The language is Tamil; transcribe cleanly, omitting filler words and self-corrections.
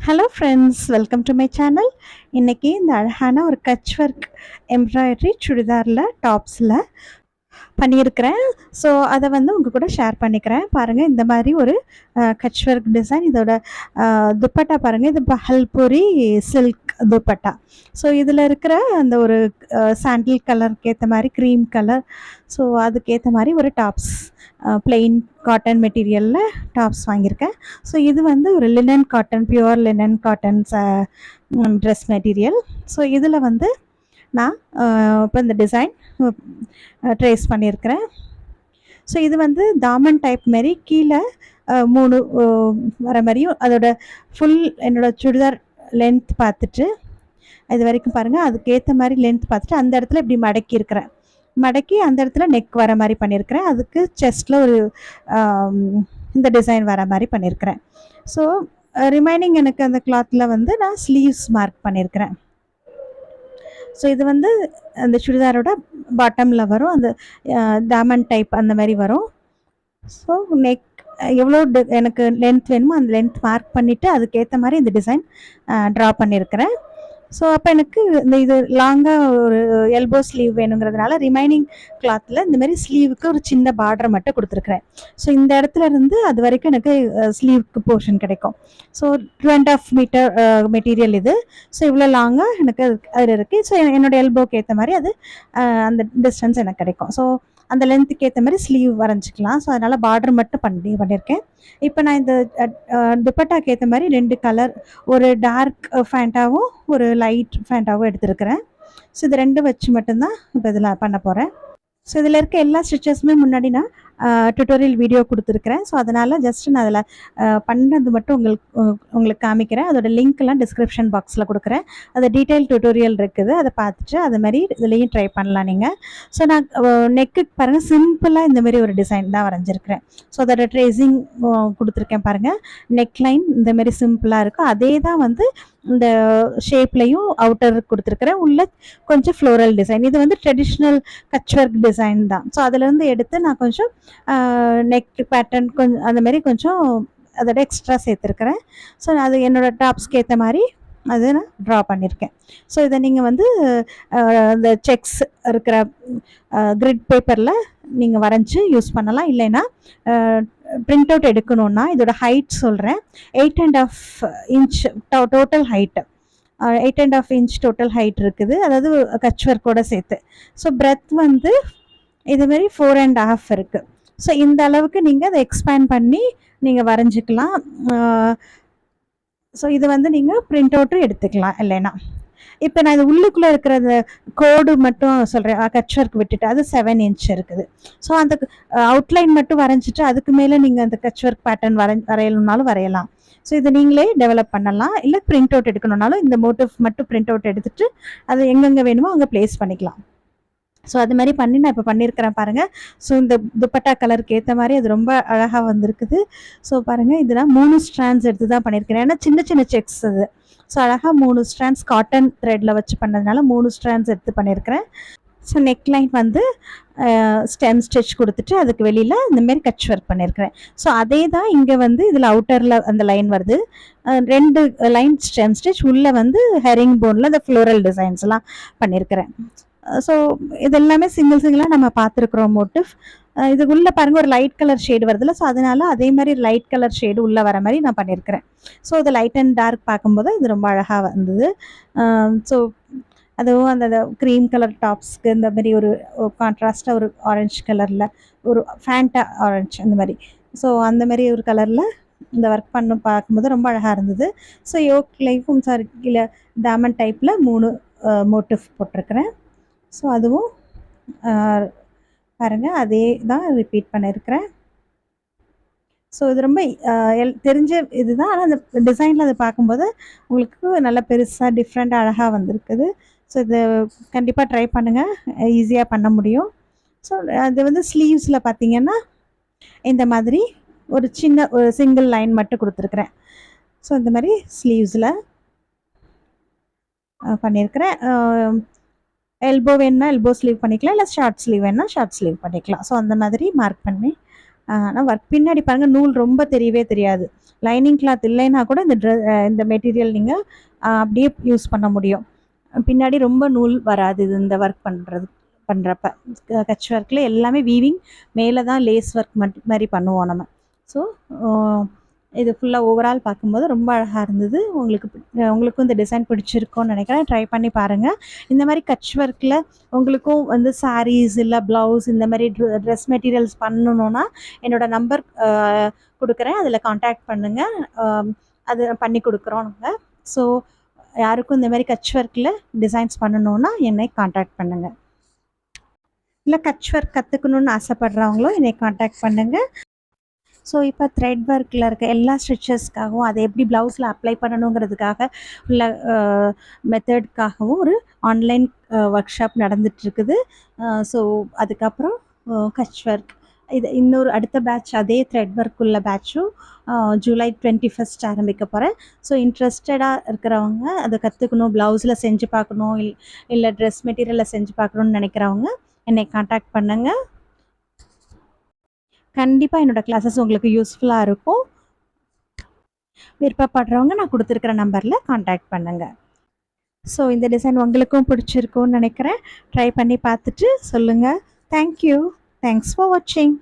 Hello friends, welcome to my channel. இன்றைக்கி இந்த அழகான ஒரு கட்ச் ஒர்க் எம்ப்ராய்டரி சுடிதாரில் டாப்ஸில் பண்ணியிருக்கிறேன். ஸோ அதை வந்து உங்கள் கூட ஷேர் பண்ணிக்கிறேன். பாருங்கள், இந்த மாதிரி ஒரு கட்ச் ஒர்க் டிசைன். இதோட துப்பட்டா பாருங்கள், இது பஹல்பூரி சில்க் துப்பட்டா. ஸோ இதில் இருக்கிற அந்த ஒரு சாண்டில் கலருக்கு ஏற்ற மாதிரி க்ரீம் கலர், ஸோ அதுக்கேற்ற மாதிரி ஒரு டாப்ஸ் பிளெயின் காட்டன் மெட்டீரியலில் டாப்ஸ் வாங்கியிருக்கேன். ஸோ இது வந்து ஒரு linen cotton, pure linen cotton dress material. So இதில் வந்து நான் இப்போ இந்த டிசைன் ட்ரேஸ் பண்ணியிருக்கிறேன். ஸோ இது வந்து தாமன் டைப் மாரி கீழே 3 வர மாதிரியும், அதோட ஃபுல் என்னோடய சுடிதார் லென்த் பார்த்துட்டு இது வரைக்கும் பாருங்கள், அதுக்கேற்ற மாதிரி லென்த் பார்த்துட்டு அந்த இடத்துல இப்படி மடக்கியிருக்கிறேன். மடக்கி அந்த இடத்துல நெக் வர மாதிரி பண்ணியிருக்கிறேன். அதுக்கு செஸ்ட்டில் ஒரு இந்த டிசைன் வர மாதிரி பண்ணியிருக்கிறேன். ஸோ ரிமைனிங் எனக்கு அந்த கிளாத்தில் வந்து நான் ஸ்லீவ்ஸ் மார்க் பண்ணியிருக்கிறேன். ஸோ இது வந்து அந்த சுடிதாரோட பாட்டமில் வரும், அந்த தாமன் டைப் அந்த மாதிரி வரும். ஸோ நெக் எவ்வளோ எனக்கு லென்த் வேணுமோ அந்த லென்த் மார்க் பண்ணிவிட்டு அதுக்கேற்ற மாதிரி இந்த டிசைன் ட்ரா பண்ணியிருக்கிறேன். ஸோ அப்போ எனக்கு இந்த இது லாங்காக ஒரு எல்போ ஸ்லீவ் வேணுங்கிறதுனால ரிமைனிங் கிளாத்தில் இந்தமாரி ஸ்லீவுக்கு ஒரு சின்ன பார்டரை மட்டும் கொடுத்துருக்குறேன். ஸோ இந்த இடத்துல இருந்து அது வரைக்கும் எனக்கு ஸ்லீவுக்கு போர்ஷன் கிடைக்கும். ஸோ 2.5 மீட்டர் மெட்டீரியல் இது. ஸோ இவ்வளோ லாங்காக எனக்கு அதில் இருக்குது. ஸோ என்னோடய எல்போக்கு ஏற்ற மாதிரி அது அந்த டிஸ்டன்ஸ் எனக்கு கிடைக்கும். ஸோ அந்த லென்த்துக்கு ஏற்ற மாதிரி ஸ்லீவ் வரைஞ்சிக்கலாம். ஸோ அதனால் பார்டர் மட்டும் பண்ணியிருக்கேன். இப்போ நான் இந்த துப்பட்டாக்கு ஏற்ற மாதிரி 2 கலர், ஒரு டார்க் ஃபேண்டாவும் ஒரு லைட் ஃபேண்டாவும் எடுத்துருக்கிறேன். ஸோ இது 2 வச்சு மட்டும்தான் இப்போ இதில் பண்ண போகிறேன். ஸோ இதில் இருக்க எல்லா ஸ்டிச்சஸுமே முன்னாடி நான் டுட்டோரியல் வீடியோ கொடுத்துருக்குறேன். ஸோ அதனால் ஜஸ்ட் நான் அதில் பண்ணது மட்டும் உங்களுக்கு காமிக்கிறேன். அதோட லிங்க்லாம் டிஸ்கிரிப்ஷன் பாக்ஸில் கொடுக்குறேன். அது டீட்டெயில் டுட்டோரியல் இருக்குது, அதை பார்த்துட்டு அது மாதிரி இதுலேயும் ட்ரை பண்ணலாம் நீங்கள். ஸோ நான் நெக்குக்கு பாருங்கள், சிம்பிளாக இந்தமாரி ஒரு டிசைன் தான் வரைஞ்சிருக்கிறேன். ஸோ அதோட ட்ரேசிங் கொடுத்துருக்கேன் பாருங்கள். நெக்லைன் இந்தமாரி சிம்பிளாக இருக்கும். அதே தான் வந்து இந்த ஷேப்லையும் அவுட்டர் கொடுத்துருக்குறேன். உள்ள கொஞ்சம் ஃப்ளோரல் டிசைன். இது வந்து ட்ரெடிஷ்னல் கட்ச் ஒர்க் டிசைன் தான். ஸோ அதிலேருந்து எடுத்து நான் கொஞ்சம் நெக் பேட்டர்ன் கொஞ்சம் அந்த மாதிரி கொஞ்சம் அதோட எக்ஸ்ட்ரா சேர்த்துருக்குறேன். ஸோ அது என்னோடய டாப்ஸ்க்கு ஏற்ற மாதிரி அது நான் ட்ரா பண்ணியிருக்கேன். ஸோ இதை நீங்கள் வந்து இந்த செக்ஸ் இருக்கிற கிரிட் பேப்பரில் நீங்கள் வரைஞ்சி யூஸ் பண்ணலாம். இல்லைன்னா பிரிண்ட் அவுட் எடுக்கணுன்னா இதோட ஹைட் சொல்கிறேன். 8.5 inch total height, 8.5 inch total height இருக்குது, அதாவது கட்ச் ஒர்க்கோட சேர்த்து. ஸோ பிரெத் வந்து இதுமாரி 4.5 இருக்குது. ஸோ இந்த அளவுக்கு நீங்கள் அதை எக்ஸ்பேண்ட் பண்ணி நீங்கள் வரைஞ்சிக்கலாம். ஸோ இது வந்து நீங்கள் பிரிண்ட் அவுட்டும் எடுத்துக்கலாம் இல்லைன்னா. இப்போ நான் இது உள்ளுக்குள்ளே இருக்கிற கோடு மட்டும் சொல்கிறேன், கட்ச் ஒர்க் விட்டுட்டு அது 7 இன்ச் இருக்குது. ஸோ அந்த அவுட்லைன் மட்டும் வரைஞ்சிட்டு அதுக்கு மேலே நீங்கள் அந்த கட்ச் ஒர்க் பேட்டர்ன் வரையணுன்னாலும் வரையலாம். ஸோ இதை நீங்களே டெவலப் பண்ணலாம். இல்லை பிரிண்ட் அவுட் எடுக்கணுன்னாலும் இந்த மோட்டிவ் மட்டும் பிரிண்ட் அவுட் எடுத்துகிட்டு அது எங்கெங்கே வேணுமோ அங்கே ப்ளேஸ் பண்ணிக்கலாம். ஸோ அது மாதிரி பண்ணி நான் இப்போ பண்ணியிருக்கிறேன் பாருங்கள். ஸோ இந்த துப்பட்டா கலருக்கு ஏற்ற மாதிரி அது ரொம்ப அழகாக வந்திருக்குது. ஸோ பாருங்கள், இதெல்லாம் 3 ஸ்ட்ராண்ட்ஸ் எடுத்து தான் பண்ணியிருக்கிறேன். ஏன்னா சின்ன சின்ன செக்ஸ் அது. ஸோ அழகாக 3 ஸ்ட்ராண்ட்ஸ் காட்டன் த்ரெட்டில் வச்சு பண்ணதுனால 3 ஸ்ட்ராண்ட்ஸ் எடுத்து பண்ணியிருக்கிறேன். ஸோ நெக்லைன் வந்து ஸ்டெம் ஸ்டிச் கொடுத்துட்டு அதுக்கு வெளியில் இந்தமாரி கட்ச் ஒர்க் பண்ணியிருக்கிறேன். ஸோ அதே தான் இங்கே வந்து இதில் அவுட்டரில் அந்த லைன் வருது, 2 லைன் ஸ்டெம் ஸ்டிச், உள்ளே வந்து ஹெரிங் போனில் அந்த ஃப்ளோரல் டிசைன்ஸ்லாம் பண்ணியிருக்கிறேன். ஸோ இதெல்லாமே சிங்கிளாக நம்ம பார்த்துருக்குறோம் மோட்டிவ். இது உள்ளே பாருங்கள் ஒரு லைட் கலர் ஷேடு வருதுல்ல. ஸோ அதனால் அதே மாதிரி லைட் கலர் ஷேடு உள்ளே வர மாதிரி நான் பண்ணியிருக்கிறேன். ஸோ இது லைட் அண்ட் டார்க் பார்க்கும்போது இது ரொம்ப அழகாக வந்தது. ஸோ அதுவும் அந்த க்ரீம் கலர் டாப்ஸ்க்கு இந்த மாதிரி ஒரு கான்ட்ராஸ்ட்டாக ஒரு ஆரஞ்சு கலரில் ஒரு ஃபேண்டா ஆரஞ்சு அந்த மாதிரி, ஸோ அந்த மாதிரி ஒரு கலரில் இந்த ஒர்க் பண்ண பார்க்கும்போது ரொம்ப அழகாக இருந்தது. ஸோ யோக்லையும் கீழே டாமண்ட் டைப்பில் 3 மோட்டிவ் போட்டிருக்கிறேன். ஸோ அதுவும் பாருங்கள், அதே தான் ரிப்பீட் பண்ணியிருக்கிறேன். ஸோ இது ரொம்ப தெரிஞ்ச இது தான். ஆனால் அந்த டிசைனில் அதை பார்க்கும்போது உங்களுக்கு நல்லா பெருசாக டிஃப்ரெண்ட்டாக அழகாக வந்திருக்குது. ஸோ இது கண்டிப்பாக ட்ரை பண்ணுங்கள், ஈஸியாக பண்ண முடியும். ஸோ அது வந்து ஸ்லீவ்ஸில் பார்த்தீங்கன்னா இந்த மாதிரி ஒரு சின்ன ஒரு சிங்கிள் லைன் மட்டும் கொடுத்துருக்குறேன். ஸோ இந்த மாதிரி ஸ்லீவ்ஸில் பண்ணியிருக்கிறேன். எல்போ வேணுன்னா எல்போ ஸ்லீவ் பண்ணிக்கலாம், இல்லை ஷார்ட் ஸ்லீவ் வேணுன்னா ஷார்ட் ஸ்லீவ் பண்ணிக்கலாம். ஸோ அந்த மாதிரி மார்க் பண்ணி ஆனால் ஒர்க் பின்னாடி பாருங்கள் நூல் ரொம்ப தெரியவே தெரியாது. லைனிங் கிளாத் இல்லைன்னா கூட இந்த மெட்டீரியல் நீங்கள் அப்படியே யூஸ் பண்ண முடியும். பின்னாடி ரொம்ப நூல் வராது இது இந்த ஒர்க் பண்ணுறப்ப. கட்ச் ஒர்க்கில் எல்லாமே வீவிங், மேலே தான் லேஸ் ஒர்க் மாதிரி பண்ணுவோம் நம்ம. ஸோ இது ஃபுல்லாக ஓவரால் பார்க்கும்போது ரொம்ப அழகாக இருந்தது. உங்களுக்கும் இந்த டிசைன் பிடிச்சிருக்கும்னு நினைக்கிறேன். ட்ரை பண்ணி பாருங்கள். இந்த மாதிரி கட்ச் ஒர்க்கில் உங்களுக்கும் வந்து சாரீஸ் இல்லை ப்ளவுஸ் இந்த மாதிரி ட்ரெஸ் மெட்டீரியல்ஸ் பண்ணணுன்னா என்னோடய நம்பர் கொடுக்குறேன், அதில் காண்டாக்ட் பண்ணுங்கள். அது பண்ணி கொடுக்குறோம் நாங்கள். ஸோ யாருக்கும் இந்த மாதிரி கட்ச் ஒர்க்கில் டிசைன்ஸ் பண்ணணுன்னா என்னை காண்டாக்ட் பண்ணுங்கள். இல்லை கட்ச் ஒர்க் கற்றுக்கணுன்னு ஆசைப்பட்றவங்களும் என்னை காண்டாக்ட் பண்ணுங்கள். ஸோ இப்போ த்ரெட் ஒர்க்கில் இருக்க எல்லா ஸ்டிச்சஸ்க்காகவும் அதை எப்படி ப்ளவுஸில் அப்ளை பண்ணணுங்கிறதுக்காக உள்ள மெத்தட்காகவும் ஒரு ஆன்லைன் ஒர்க் ஷாப் நடந்துகிட்ருக்குது. ஸோ அதுக்கப்புறம் கட்ச் ஒர்க் இது இன்னொரு அடுத்த பேட்ச் அதே த்ரெட் ஒர்க் உள்ள பேட்சும் ஜூலை 21 ஆரம்பிக்க போகிறேன். ஸோ இன்ட்ரெஸ்டடாக இருக்கிறவங்க அதை கற்றுக்கணும், ப்ளவுஸில் செஞ்சு பார்க்கணும், இல்லை ட்ரெஸ் மெட்டீரியலில் செஞ்சு பார்க்கணுன்னு நினைக்கிறவங்க என்னை காண்டாக்ட் பண்ணுங்கள். கண்டிப்பாக என்னோடய கிளாஸஸ் உங்களுக்கு யூஸ்ஃபுல்லாக இருக்கும். விருப்பப்படுறவங்க நான் கொடுத்துருக்குற நம்பரில் காண்டாக்ட் பண்ணுங்கள். ஸோ இந்த டிசைன் உங்களுக்கும் பிடிச்சிருக்கும்னு நினைக்கிறேன். ட்ரை பண்ணி பார்த்துட்டு சொல்லுங்கள். தேங்க்யூ. தேங்க்ஸ் ஃபார் வாட்சிங்.